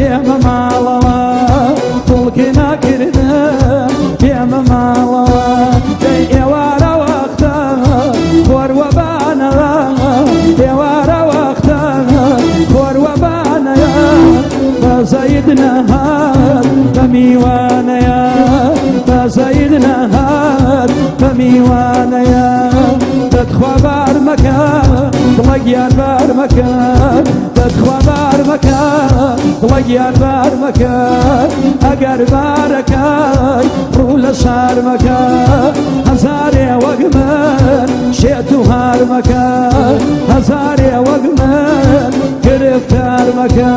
تێمە ماڵەوە توڵکی ناکردم تێمە ماڵەوە دەی ئێوارە وەختە خۆروەبانەوە ئێوارە وەختە خۆروەبانەیە بەزەید نەهات بە میوانەیە بەزەید نەهات بە میوانەیە دەتخوا بار مەکە دڵە گیان بار مەکە دەتخوا بار مەکە دڵە گیان بار مەکە ئەگەر بارەکەی ڕوو لە شار مەکە هەزارێ وەک من شێت و هار مەکە هەزارێ وەک من گرفتار مەکە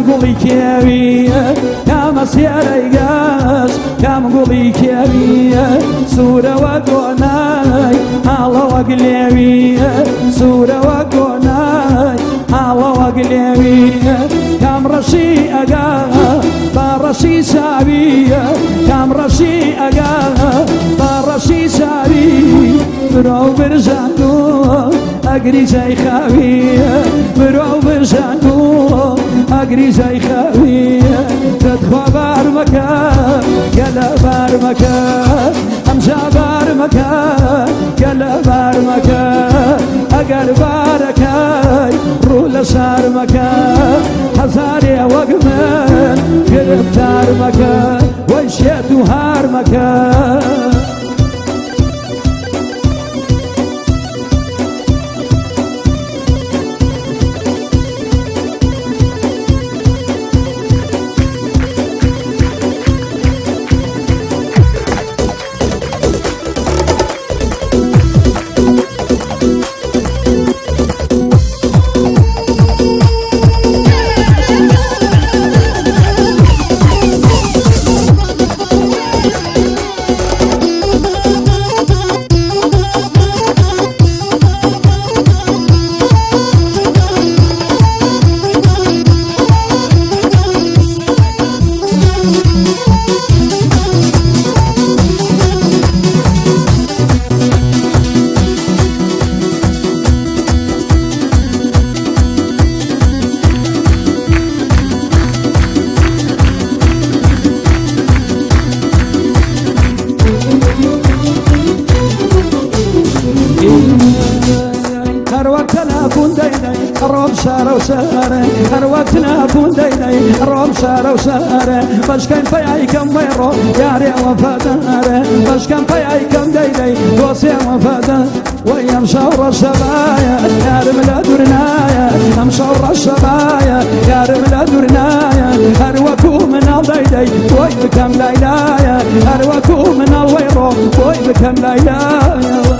گوڵی کێویە کامە سێرەی گەش کام گوڵی کێویە سوورەوە گۆنای هاڵەوە گلێویە سوورەوە گۆنای هاڵەوە گلێویە کام ڕەشی ئەگا با ڕەشی چاویە کام ڕەشی ئەگا با ڕەشی چاوی برۆ برژاندووە ئەگری جای خاویە برۆ برژاندووە ئەگری جای خاویە دەتخوا بار مەکە گەلە بار مەکە ئەمجا بار مەکە گەلە بار مەکە ئەگەر بارەکەی ڕوو لە شار مەکە هەزارێ وەک من گرفتار مەکە وەی شێت و هار مەکە ڕۆم شارە و شارە هەر وەکتنا بوون دەینەی ڕۆم شارە و شارە بەشکەم پەیای کەم وەیڕۆ یارێ وەفادارە بەشکەم پەیای کەم دەینەی دۆسێ وەفادار وەی ئەم شەو ڕەشەبایە یارم لە دوورنایە ئەم شەو ڕەشەبایە یارم لە دوورنایە هەر وەکوو مناڵ دەیدەی بۆی بکەم لایلایە هەر وەکوو مناڵ وەیڕۆ بۆی بکەم لایلایە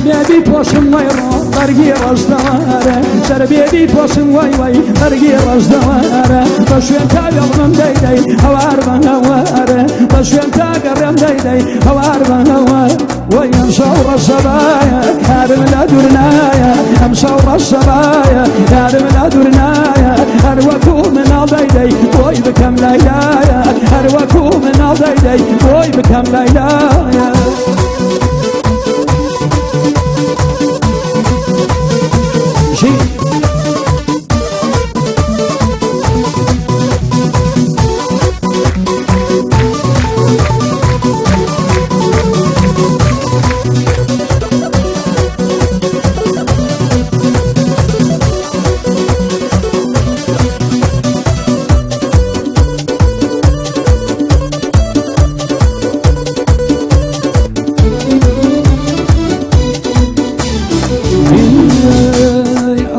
بێبی پۆشم وەیڕۆ بەرگی ڕۆژدەوارە بيدي توصم وي وي برقي رجدواره بشوين تاقرم ديدي هوار بنواره بشوين تاقرم ديدي هوار بنواره وين شور الصبايا هارم لا درنايا هم شور الصبايا هارم لا درنايا هروكو من الضيدي وي بكم ليلايا هروكو من الضيدي وي بكم ليلايا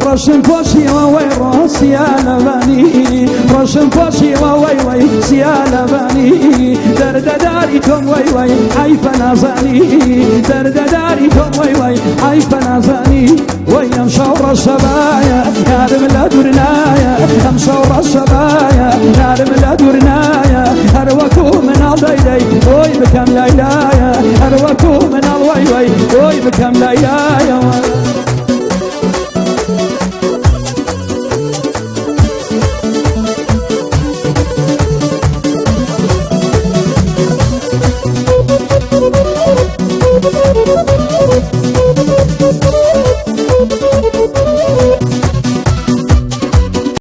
رشم فوشي ووي روس يا لباني رشم فوشي ووي وي سيا لباني درد داريكم وي وي حيف نازاني درد داريكم وي وي حيف نازاني ويا مشور الصبايا يا رب لا درنايا مشور الصبايا يا رب لا درنايا هروكو من الضيدي وي بكم ليلايا هروكو من الوي وي وي بكم ليلايا